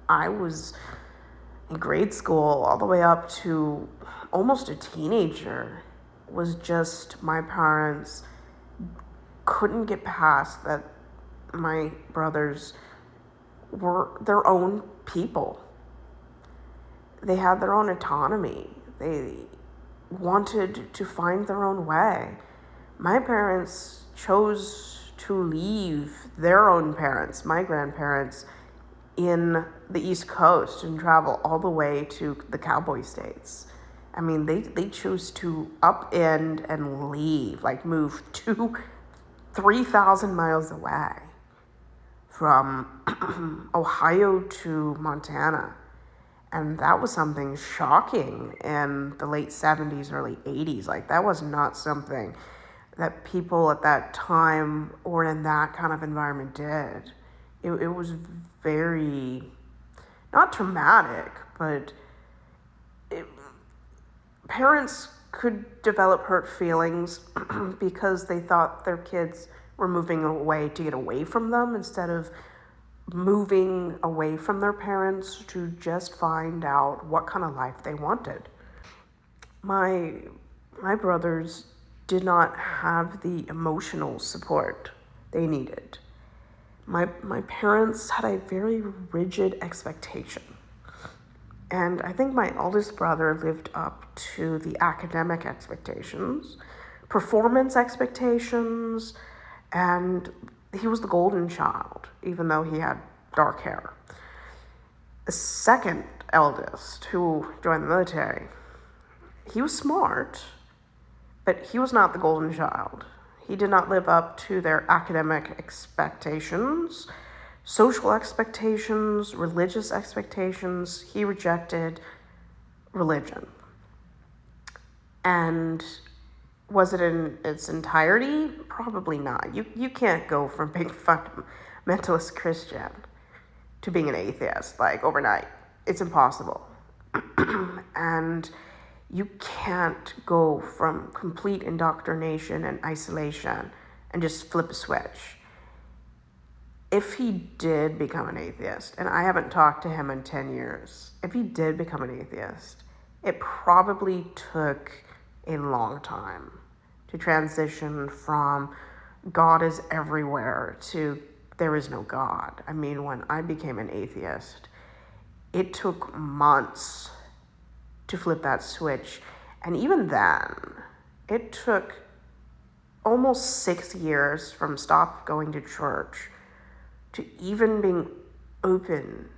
I was in grade school all the way up to almost a teenager was just my parents couldn't get past that my brothers were their own people. They had their own autonomy. They wanted to find their own way. My parents chose to leave their own parents, my grandparents, in the East Coast and travel all the way to the cowboy states. I mean, they chose to upend and leave, like move 3,000 miles away from Ohio to Montana. And that was something shocking in the late 70s, early 80s. Like, that was not something that people at that time or in that kind of environment did. It was very, not traumatic, but parents could develop hurt feelings because they thought their kids were moving away to get away from them instead of moving away from their parents to just find out what kind of life they wanted. My brothers did not have the emotional support they needed. My parents had a very rigid expectation. And I think my oldest brother lived up to the academic expectations, performance expectations, and he was the golden child, even though he had dark hair. The second eldest, who joined the military, he was smart, but he was not the golden child. He did not live up to their academic expectations, social expectations, religious expectations. He rejected religion. And was it in its entirety? Probably not. You can't go from being fundamentalist Christian to being an atheist, like, overnight. It's impossible. And you can't go from complete indoctrination and isolation and just flip a switch. If he did become an atheist, and I haven't talked to him in 10 years, if he did become an atheist, it probably took a long time to transition from God is everywhere to there is no God. I mean, when I became an atheist, it took months to flip that switch. And even then, it took almost 6 years from stop going to church to even being open